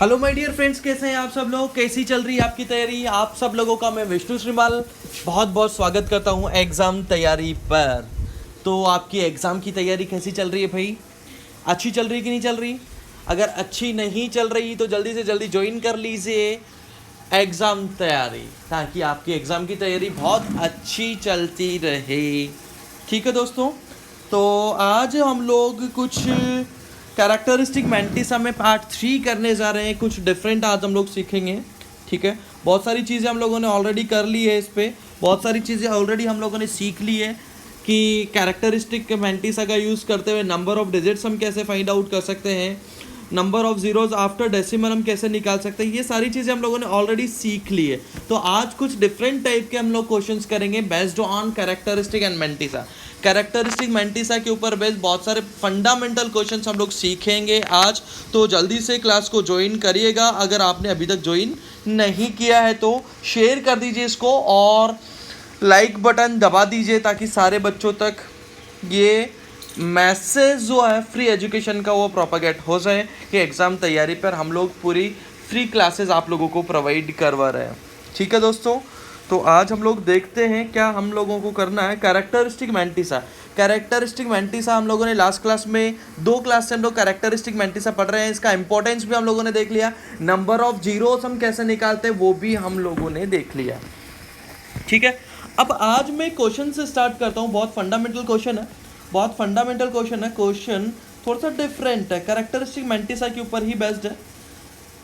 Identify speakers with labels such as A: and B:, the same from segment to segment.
A: Hello my dear friends, कैसे हैं आप सब लोग। कैसी चल रही है आपकी तैयारी। आप सब लोगों का मैं विष्णु श्रीमाल बहुत बहुत स्वागत करता हूं एग्ज़ाम तैयारी पर। तो आपकी एग्ज़ाम की तैयारी कैसी चल रही है भाई। अच्छी चल रही कि नहीं चल रही। अगर अच्छी नहीं चल रही तो जल्दी से जल्दी ज्वाइन कर लीजिए एग्ज़ाम तैयारी, ताकि आपकी एग्ज़ाम की तैयारी बहुत अच्छी चलती रहे। ठीक है दोस्तों, तो आज हम लोग कुछ कैरेक्टरिस्टिक मैंटिसा में पार्ट 3 करने जा रहे हैं। कुछ डिफरेंट आज हम लोग सीखेंगे। ठीक है, बहुत सारी चीज़ें हम लोगों ने ऑलरेडी कर ली है। इस पर बहुत सारी चीज़ें ऑलरेडी हम लोगों ने सीख ली है कि कैरेक्टरिस्टिक मैंटिसा का यूज़ करते हुए नंबर ऑफ डिजिट्स हम कैसे फाइंड आउट कर सकते हैं, number of zeros after decimal हम कैसे निकाल सकते हैं। ये सारी चीज़ें हम लोगों ने ऑलरेडी सीख ली है। तो आज कुछ डिफरेंट टाइप के हम लोग क्वेश्चंस करेंगे based on characteristic and mantissa. Characteristic mantissa के ऊपर बेस्ड बहुत सारे फंडामेंटल क्वेश्चंस हम लोग सीखेंगे आज। तो जल्दी से क्लास को ज्वाइन करिएगा। अगर आपने अभी तक ज्वाइन नहीं किया है तो शेयर कर दीजिए इसको और लाइक बटन दबा दीजिए, ताकि सारे बच्चों तक ये मैसेज जो है फ्री एजुकेशन का वो प्रोपागेट हो जाए कि एग्ज़ाम तैयारी पर हम लोग पूरी फ्री क्लासेस आप लोगों को प्रोवाइड करवा रहे हैं। ठीक है दोस्तों, तो आज हम लोग देखते हैं क्या हम लोगों को करना है। कैरेक्टरिस्टिक मैंटिसा, कैरेक्टरिस्टिक मैंटिसा हम लोगों ने लास्ट क्लास में 2 क्लास से हम लोग कैरेक्टरिस्टिक मैंटिसा पढ़ रहे हैं। इसका इंपॉर्टेंस भी हम लोगों ने देख लिया, नंबर ऑफ जीरोस हम कैसे निकालते हैं वो भी हम लोगों ने देख लिया। ठीक है, अब आज मैं क्वेश्चन से स्टार्ट करता हूँ। बहुत फंडामेंटल क्वेश्चन है, बहुत फंडामेंटल क्वेश्चन है। क्वेश्चन थोड़ा सा डिफरेंट है, कैरेक्टरिस्टिक मैंटिसा के ऊपर ही बेस्ड है।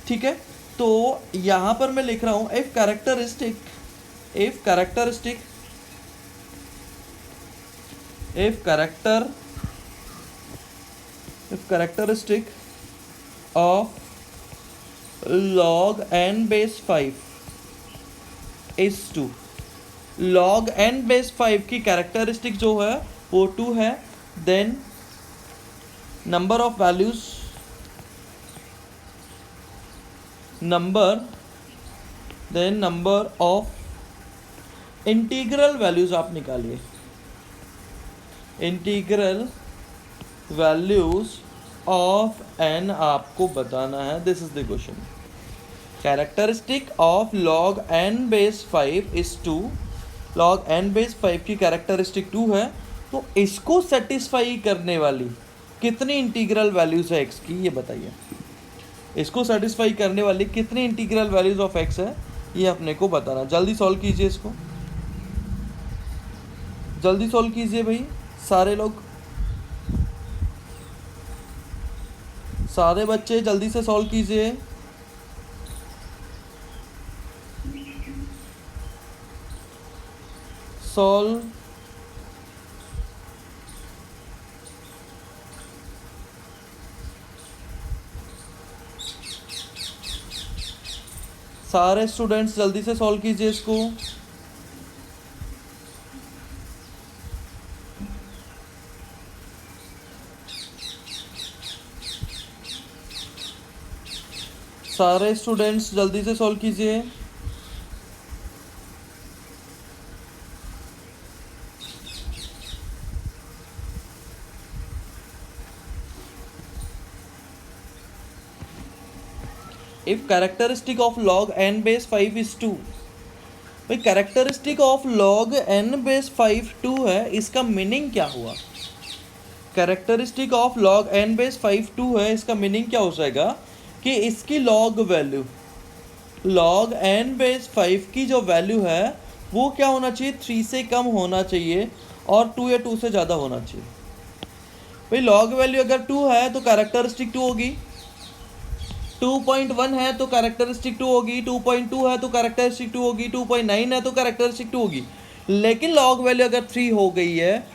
A: ठीक है, तो यहाँ पर मैं लिख रहा हूँ if characteristic of log n base 5 is 2। log n base 5 की कैरेक्टरिस्टिक जो है वो 2 है। Then number of values, number of integral values आप निकालिए। इंटीग्रल वैल्यूज ऑफ n आपको बताना है। This is the question. Characteristic of log n base 5 is 2। log n base 5 की कैरेक्टरिस्टिक 2 है, तो इसको सेटिस्फाई करने वाली कितनी इंटीग्रल वैल्यूज है x की, ये बताइए। इसको सेटिस्फाई करने वाली कितनी इंटीग्रल वैल्यूज ऑफ x है, ये अपने को बताना। जल्दी सॉल्व कीजिए इसको, जल्दी सॉल्व कीजिए भाई सारे लोग, सारे बच्चे जल्दी से सॉल्व कीजिए। सॉल्व, सारे स्टूडेंट्स जल्दी से सॉल्व कीजिए इसको। सारे स्टूडेंट्स जल्दी से सॉल्व कीजिए। If characteristic of log n base 5 is 2। भाई characteristic of log n base 5 2 है, इसका मीनिंग क्या हुआ। Characteristic of log n base 5 2 है, इसका मीनिंग क्या हो जाएगा कि इसकी log value, log n base 5 की जो वैल्यू है वो क्या होना चाहिए, 3 से कम होना चाहिए और 2 या 2 से ज़्यादा होना चाहिए। भाई log वैल्यू अगर 2 है तो कैरेक्टरिस्टिक 2 होगी, 2.1 है तो कैरेक्टरिस्टिक 2 होगी, 2.2 है तो कैरेक्टरिस्टिक 2 होगी, 2.9 है तो कैरेक्टरिस्टिक 2 होगी। लेकिन log वैल्यू अगर 3 हो गई है,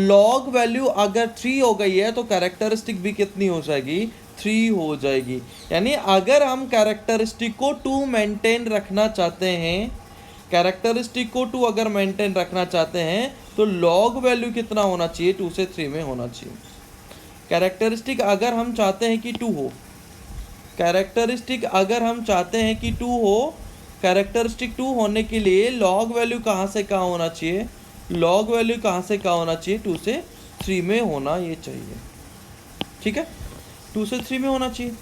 A: log वैल्यू अगर 3 हो गई है तो कैरेक्टरिस्टिक भी कितनी हो जाएगी, 3 हो जाएगी। यानी अगर हम कैरेक्टरिस्टिक को 2 मेंटेन रखना चाहते हैं, कैरेक्टरिस्टिक को 2 अगर मेंटेन रखना चाहते हैं तो log वैल्यू कितना होना चाहिए, 2 से 3 में होना चाहिए। कैरेक्टरिस्टिक अगर हम चाहते हैं कि 2 हो, कैरेक्टरिस्टिक अगर हम चाहते हैं कि 2 हो, कैरेक्टरिस्टिक 2 होने के लिए log वैल्यू कहाँ से कहाँ होना चाहिए, log वैल्यू कहाँ से कहाँ होना चाहिए, 2 से 3 में होना ये चाहिए। ठीक है, 2 से 3 में होना चाहिए।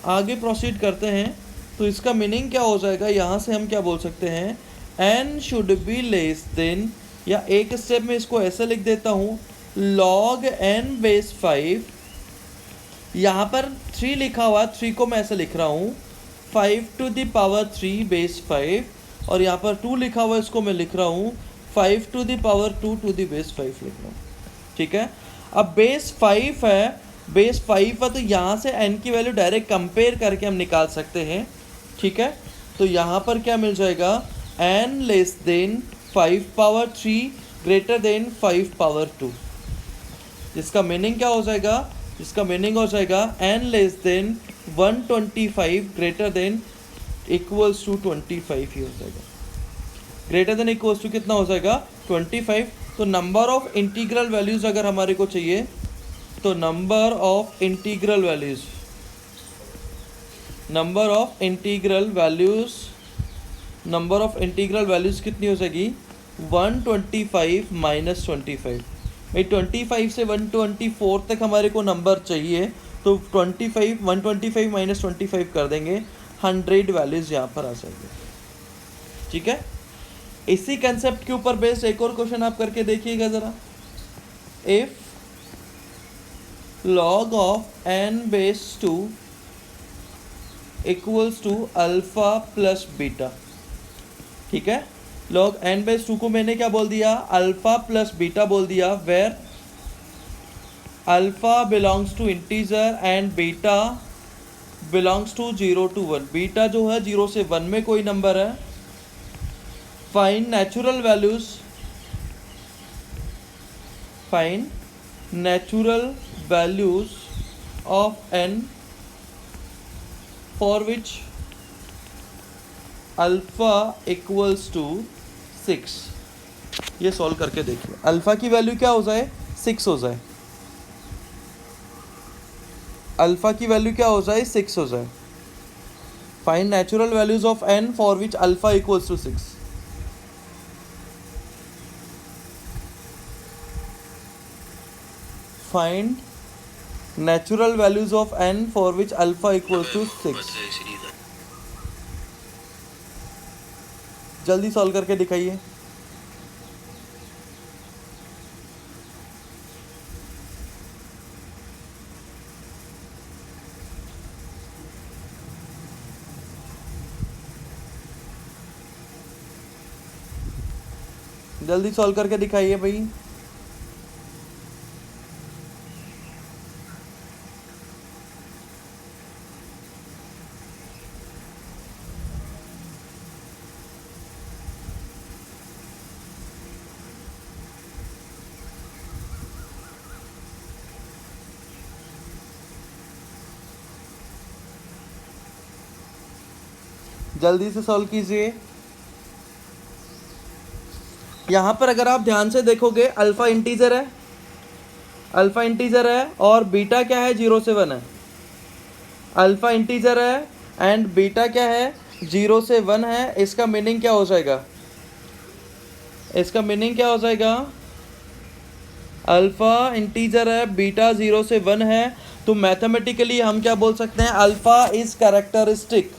A: आगे प्रोसीड करते हैं। तो इसका मीनिंग क्या हो जाएगा, यहाँ से हम क्या बोल सकते हैं, n should be less then, या एक स्टेप में इसको ऐसे लिख देता हूँ, log n बेस 5, यहाँ पर 3 लिखा हुआ, 3 को मैं ऐसे लिख रहा हूँ 5 टू द पावर 3 बेस 5, और यहाँ पर 2 लिखा हुआ, इसको मैं लिख रहा हूँ 5 to the power 2 to the base 5 लिख रहा हूँ। ठीक है, अब बेस 5 है, बेस 5 है, तो यहाँ से n की वैल्यू डायरेक्ट कंपेयर करके हम निकाल सकते हैं। ठीक है, तो यहाँ पर क्या मिल जाएगा, n less than 5 power 3 greater than 5 power 2, जिसका मीनिंग क्या हो जाएगा, जिसका मीनिंग हो जाएगा n less than 125 greater than equals to 25 ही हो जाएगा। ग्रेटर देन इक्वल्स टू कितना हो जाएगा, 25। तो नंबर ऑफ इंटीग्रल वैल्यूज अगर हमारे को चाहिए, तो number of integral values, number of integral values, number of integral values कितनी हो जाएगी, 125 माइनस 25। भाई 25 से 124 तक हमारे को नंबर चाहिए, तो 125 माइनस 25 कर देंगे, 100 वैल्यूज यहाँ पर आ जाएंगे। ठीक है, इसी कंसेप्ट के ऊपर बेस्ड एक और क्वेश्चन आप करके देखिएगा ज़रा। If log of n base 2 equals to alpha plus beta. ठीक है, log n बेस 2 को मैंने क्या बोल दिया, अल्फा प्लस बीटा बोल दिया, where alpha belongs to integer and beta belongs to 0 to 1। Beta जो है 0 से 1 में कोई नंबर है। Find natural values, find natural values of n for which alpha equals to 6। ये सॉल्व करके देखिए, अल्फा की वैल्यू क्या हो जाए, 6 हो जाए, अल्फा की वैल्यू क्या हो जाए, 6 हो जाए। Find natural values of n for which alpha equals to 6। Find natural values of n for which alpha equals to 6। जल्दी सॉल्व करके दिखाइए। जल्दी सॉल्व करके दिखाइए भाई। जल्दी से सॉल्व कीजिए। यहाँ पर अगर आप ध्यान से देखोगे, अल्फ़ा इंटीजर है, अल्फ़ा इंटीजर है, और बीटा क्या है, 0 से 1 है। अल्फ़ा इंटीजर है एंड बीटा क्या है, 0 से 1 है। इसका मीनिंग क्या हो जाएगा, इसका मीनिंग क्या हो जाएगा, अल्फ़ा इंटीजर है, बीटा 0 से 1 है, तो मैथमेटिकली हम क्या बोल सकते हैं, अल्फ़ा इज़ कैरेक्टरिस्टिक।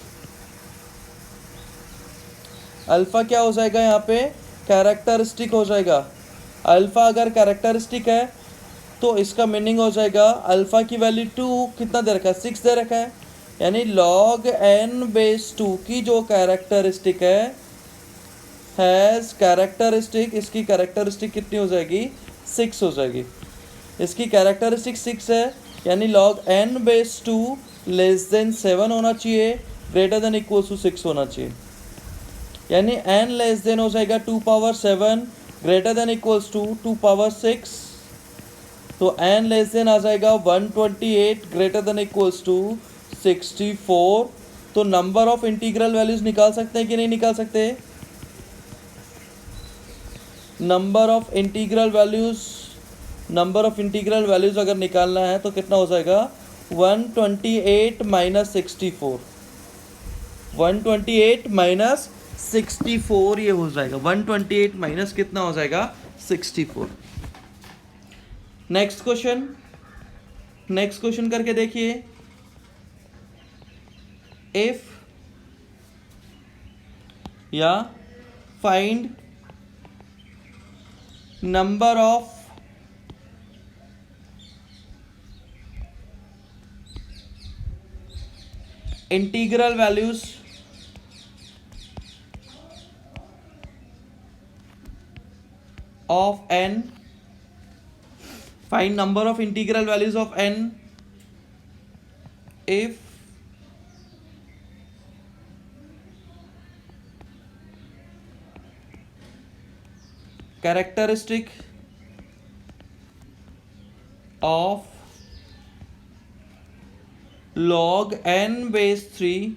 A: अल्फ़ा क्या हो जाएगा, यहाँ पे कैरेक्टरिस्टिक हो जाएगा। अल्फ़ा अगर कैरेक्टरिस्टिक है तो इसका मीनिंग हो जाएगा, अल्फ़ा की वैल्यू 2 कितना दे रखा है, 6 दे रखा है, यानी log n बेस 2 की जो कैरेक्टरिस्टिक हैज़ कैरेक्टरिस्टिक, इसकी कैरेक्टरिस्टिक कितनी हो जाएगी, 6 हो जाएगी। इसकी कैरेक्टरिस्टिक 6 है, यानी log n base 2 less than 7 होना चाहिए, ग्रेटर देन इक्वल टू 6 होना चाहिए। यानी n लेस देन हो जाएगा 2 power 7 greater than equals to 2 power 6, तो n लेस देन आ जाएगा 128 ग्रेटर देन इक्वल्स टू 64। तो नंबर ऑफ इंटीग्रल वैल्यूज निकाल सकते हैं कि नहीं निकाल सकते, number of integral values, number of integral values अगर निकालना है तो कितना हो जाएगा, 128 माइनस 64, 128 माइनस 64 ये हो जाएगा, 128 माइनस कितना हो जाएगा, 64। नेक्स्ट क्वेश्चन, नेक्स्ट क्वेश्चन करके देखिए। if या find number of integral values of n, find number of integral values of n if characteristic of log n base 3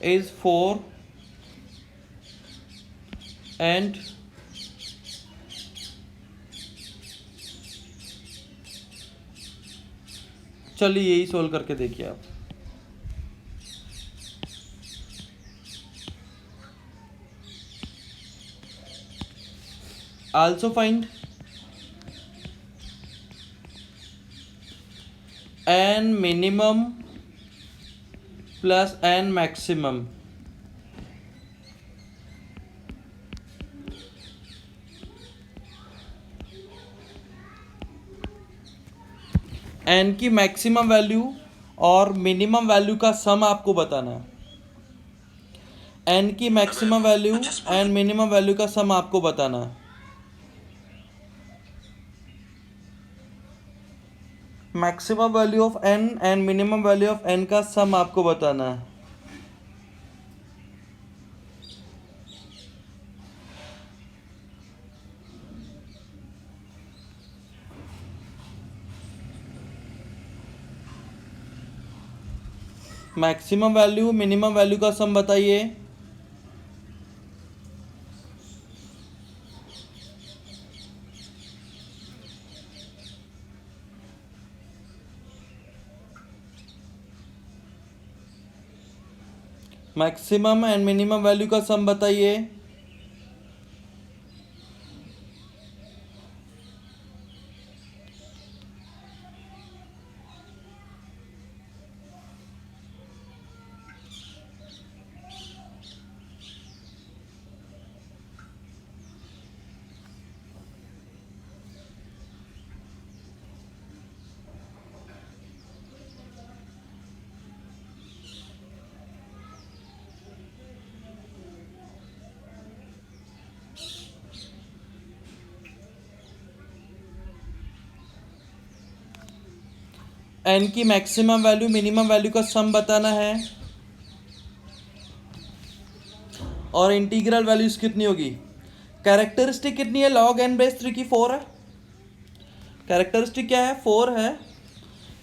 A: is 4 and चलिए यही सोल्व करके देखिए आप। Also find n minimum plus n maximum n की maximum value और minimum value का सम आपको बताना है। n की maximum value and minimum value का सम आपको बताना है। Maximum value of n and minimum value of n का सम आपको बताना है। मैक्सिमम वैल्यू मिनिमम वैल्यू का सम बताइए। मैक्सिमम एंड मिनिमम वैल्यू का सम बताइए। n की मैक्सिमम वैल्यू मिनिमम वैल्यू का सम बताना है और इंटीग्रल वैल्यूज कितनी होगी। कैरेक्टरिस्टिक कितनी है log n बेस 3 की 4 है। कैरेक्टरिस्टिक क्या है 4 है।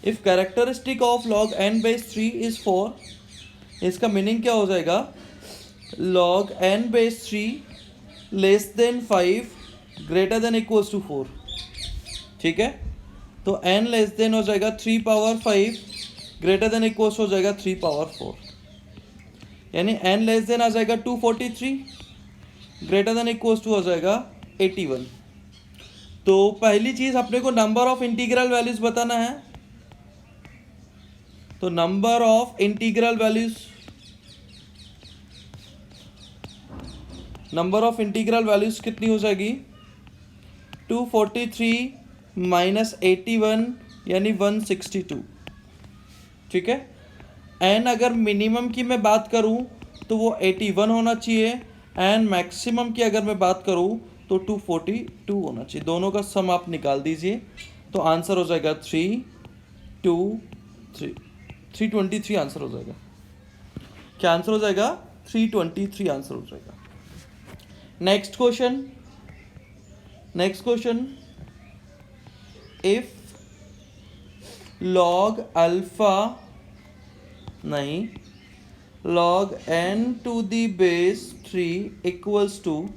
A: If characteristic of log n base 3 is 4, इसका मीनिंग क्या हो जाएगा log n base 3 less than 5 greater than equals to 4। ठीक है, तो n लेस देन हो जाएगा 3 पावर 5 ग्रेटर देन इक्वल्स हो जाएगा 3 पावर 4, यानी n लेस देन आ जाएगा 243 ग्रेटर देन इक्वल्स टू हो जाएगा 81। तो पहली चीज अपने को नंबर ऑफ इंटीग्रल वैल्यूज बताना है। तो number of integral values, number of integral values कितनी हो जाएगी 243 माइनस 81 यानी 162। ठीक है, एन अगर मिनिमम की मैं बात करूं तो वो 81 होना चाहिए एंड मैक्सिमम की अगर मैं बात करूं तो 242 होना चाहिए। दोनों का सम आप निकाल दीजिए तो आंसर हो जाएगा 323 आंसर हो जाएगा। क्या आंसर हो जाएगा 323 आंसर हो जाएगा। Next question if log alpha नहीं log n to the base 3 equals to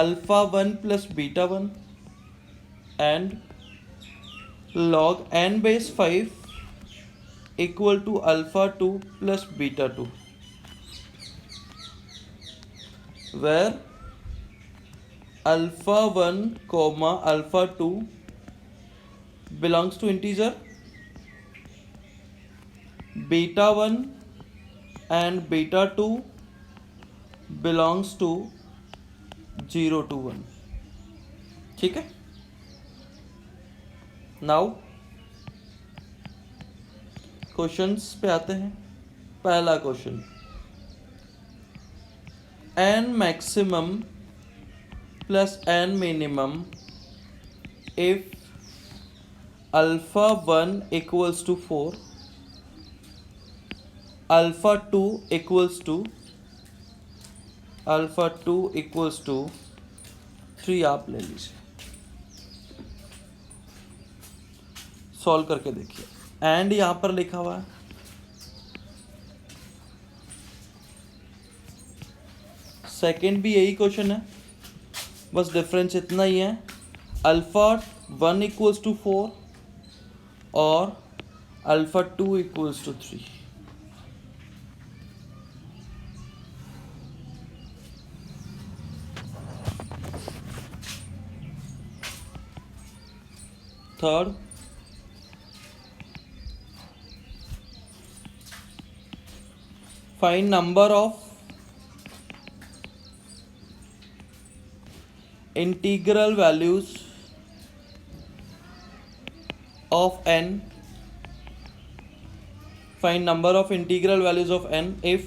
A: alpha 1 plus beta 1 and log n base 5 equal to alpha 2 plus beta 2, where alpha 1 comma alpha 2 belongs to integer beta 1 and beta 2 belongs to 0 to 1। ठीक है, now questions पे आते हैं। पहला question, n maximum plus n minimum if alpha 1 equals to 4, alpha 2 equals to 3। आप ले लीजिए, solve करके देखिए। एंड यहां पर लिखा हुआ है, सेकेंड भी यही क्वेश्चन है, बस डिफरेंस इतना ही है, अल्फा 1 इक्वल्स टू 4 और alpha 2 equals to 3। Third, find number of integral values of n, find number of integral values of n if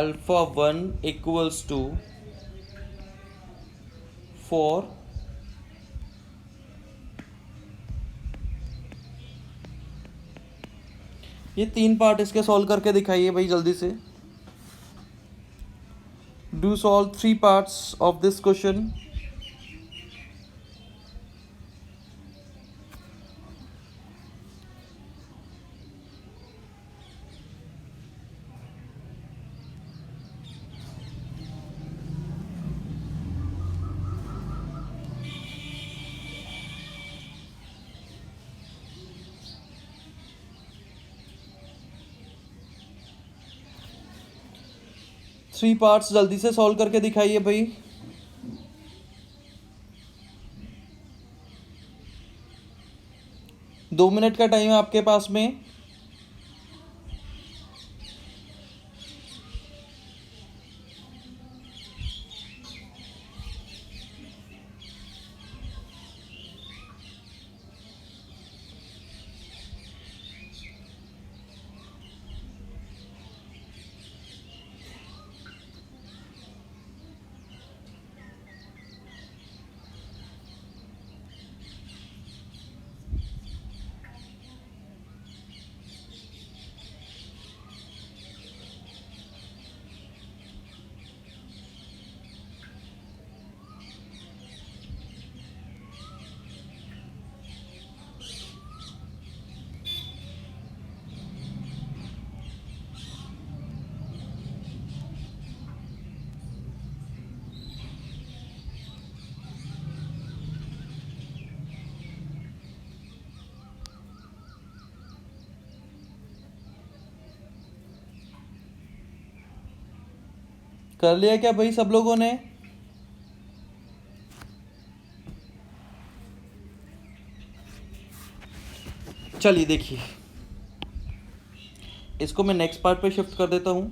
A: alpha 1 equals to 4, ये 3 पार्ट इसके सॉल्व करके दिखाइए भाई जल्दी से। Do solve 3 parts of this question। Three parts जल्दी से solve करके दिखाइए भाई। दो मिनट का टाइम है आपके पास में। कर लिया क्या भाई सब लोगों ने? चलिए देखिए, इसको मैं नेक्स्ट पार्ट पे शिफ्ट कर देता हूं।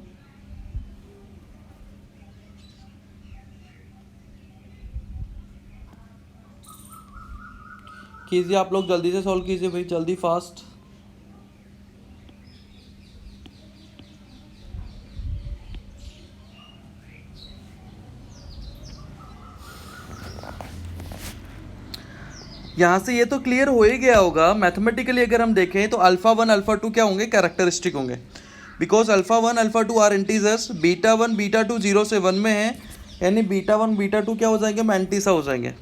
A: कीजिए आप लोग, जल्दी से सॉल्व कीजिए भाई, जल्दी फास्ट। यहाँ से ये तो क्लियर हो ही गया होगा। मैथमेटिकली अगर हम देखें तो अल्फा 1 अल्फा 2 क्या होंगे? कैरेक्टरिस्टिक होंगे, because alpha 1 alpha 2 are integers. Beta 1 beta 2 0 से 1 में है, यानी बीटा 1 बीटा 2 क्या हो जाएंगे? मैंटिसा हो जाएंगे।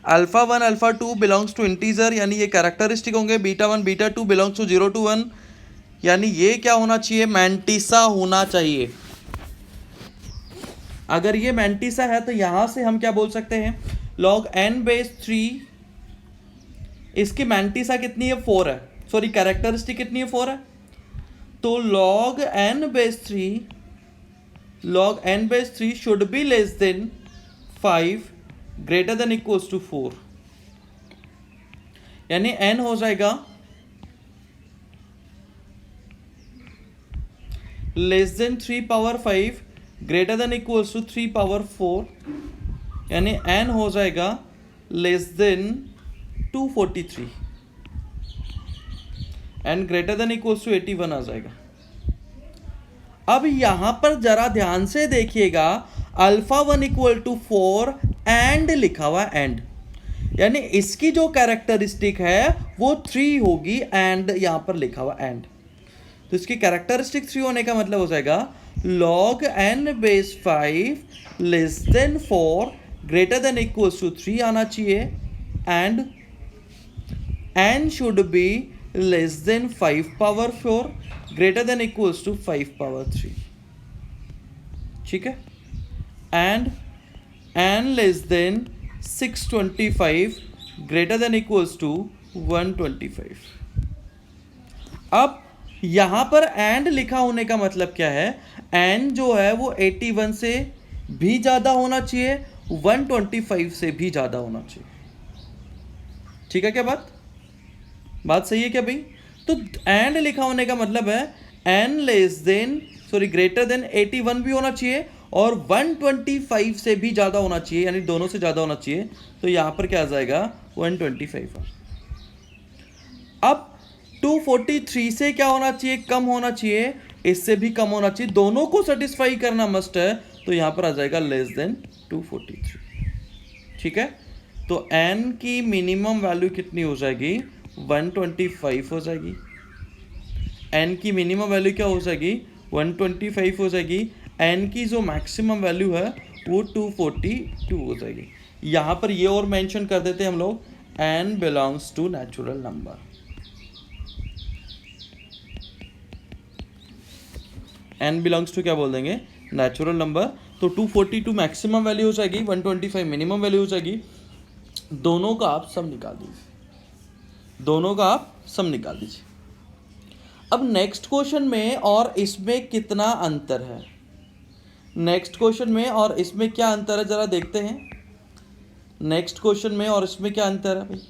A: Alpha 1 alpha 2 belongs to integer, यानी ये कैरेक्टरिस्टिक होंगे। Beta 1 beta 2 belongs to 0 to 1, यानी ये क्या होना चाहिए? मैंटिसा होना चाहिए। अगर ये मैंटिसा है तो यहाँ से हम क्या बोल सकते हैं? log n बेस 3, इसकी मैंटिसा कितनी है? 4 है, सॉरी कैरेक्टरिस्टिक कितनी है? 4 है। तो log n base 3 should be less than 5 greater than equals to 4, यानी n हो जाएगा less than 3 power 5 greater than equals to 3 power 4, यानी n हो जाएगा less than 243 and greater than equals to 81 आ जाएगा। अब यहां पर जरा ध्यान से देखिएगा, अल्फा 1 इक्वल टू 4 एंड लिखा हुआ एंड, यानी इसकी जो कैरेक्टरिस्टिक है वो 3 होगी एंड यहां पर लिखा हुआ एंड। तो इसकी कैरेक्टरिस्टिक 3 होने का मतलब हो जाएगा log n base 5 less than 4 greater than equals to 3 आना चाहिए and n should be less than 5 power 4 greater than equals to 5 power 3। ठीक है, and n less than 625 greater than equals to 125। अब यहां पर एंड लिखा होने का मतलब क्या है, n जो है वो 81 से भी ज्यादा होना चाहिए, 125 से भी ज्यादा होना चाहिए। ठीक है, क्या बात सही है क्या भाई? तो एंड लिखा होने का मतलब है n less then greater than 81 भी होना चाहिए और 125 से भी ज्यादा होना चाहिए, यानी दोनों से ज्यादा होना चाहिए। तो यहां पर क्या आ जाएगा 125। अब 243 से क्या होना चाहिए, कम होना चाहिए, इससे भी कम होना चाहिए, दोनों को सेटिस्फाई करना मस्ट है। तो यहां पर आ जाएगा लेस देन 243। ठीक है, तो n की मिनिमम वैल्यू कितनी हो जाएगी, 125 हो जाएगी। n की मिनिमम वैल्यू क्या हो जाएगी, 125 हो जाएगी। n की जो मैक्सिमम वैल्यू है वो 242 हो जाएगी। यहां पर ये और मेंशन कर देते हैं हम लोग, n belongs to natural number. n belongs to क्या बोल देंगे, नेचुरल नंबर। तो 242 मैक्सिमम वैल्यू हो जाएगी, 125 मिनिमम वैल्यू हो जाएगी। दोनों का आप सम निकाल दीजिए। अब नेक्स्ट क्वेश्चन में और इसमें कितना अंतर है, नेक्स्ट क्वेश्चन में और इसमें क्या अंतर है जरा देखते हैं। नेक्स्ट क्वेश्चन में और इसमें क्या अंतर है भाई,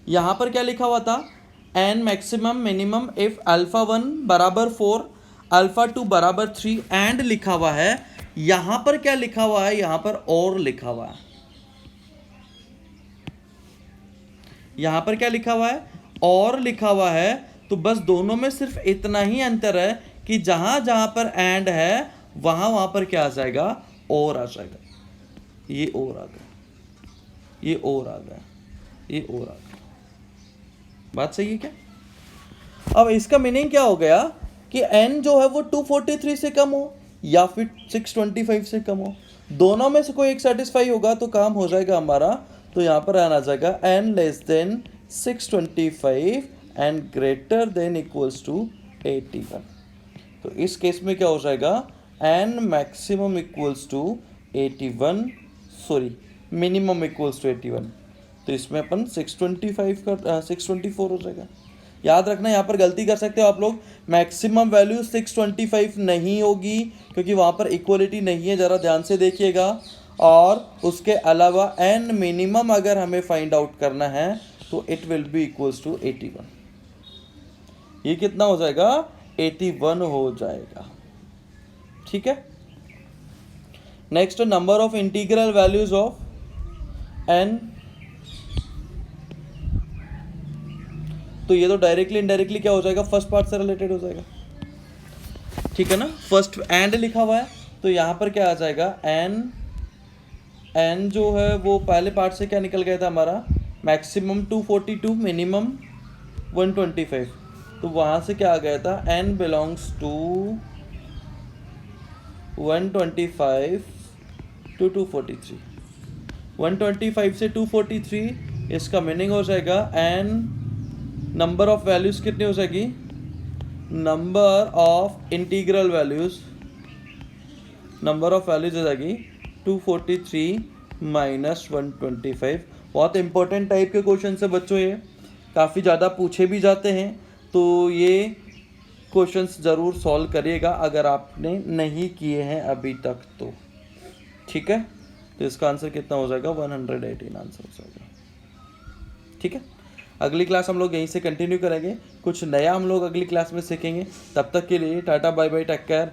A: यहां पर क्या लिखा हुआ था, n maximum minimum if alpha 1 बराबर 4 अल्फा 2 बराबर 3 एंड लिखा हुआ है। यहां पर क्या लिखा हुआ है, यहां पर और लिखा हुआ है। यहां पर क्या लिखा हुआ है, और लिखा हुआ है। तो बस दोनों में सिर्फ इतना ही अंतर है कि जहां जहां पर एंड है वहां पर क्या आ जाएगा, और आ जाएगा। ये और आ गया, ये और आ गया, ये और आ गया। बात सही है क्या? अब इसका मीनिंग क्या हो गया कि n जो है वो 243 से कम हो या फिर 625 से कम हो, दोनों में से कोई एक सेटिस्फाई होगा तो काम हो जाएगा हमारा। तो यहां पर आना जाएगा n less than 625 and greater than equals to 81। तो इस केस में क्या हो जाएगा, n maximum equals to 81, minimum equals to 81। तो इसमें अपन 624 हो जाएगा। याद रखना, यहाँ पर गलती कर सकते हो आप लोग, मैक्सिमम वैल्यू 625 नहीं होगी क्योंकि वहाँ पर इक्वलिटी नहीं है, ज़रा ध्यान से देखिएगा। और उसके अलावा n मिनिमम अगर हमें फाइंड आउट करना है तो it will be equals to 81। ये कितना हो जाएगा, 81 हो जाएगा। ठीक है, next number of integral values of n। तो ये तो डायरेक्टली इनडायरेक्टली क्या हो जाएगा, फर्स्ट पार्ट से रिलेटेड हो जाएगा। ठीक है ना, फर्स्ट एंड लिखा हुआ है तो यहां पर क्या आ जाएगा, n जो है वो पहले पार्ट से क्या निकल गया था हमारा, मैक्सिमम 242 मिनिमम 125। तो वहां से क्या आ गया था, n बिलोंग्स टू 125 टू 243। 125 से 243, इसका मीनिंग हो जाएगा n नंबर ऑफ वैल्यूज कितनी हो जाएगी, number of integral values, number of values हो जाएगी 243 माइनस 125। बहुत इंपॉर्टेंट टाइप के क्वेश्चन है बच्चों, ये काफ़ी ज़्यादा पूछे भी जाते हैं। तो ये क्वेश्चंस ज़रूर सॉल्व करिएगा अगर आपने नहीं किए हैं अभी तक तो। ठीक है, तो इसका आंसर कितना हो जाएगा, 118 आंसर हो जाएगा। ठीक है, अगली क्लास हम लोग यहीं से कंटिन्यू करेंगे, कुछ नया हम लोग अगली क्लास में सीखेंगे। तब तक के लिए tata bye bye, take care.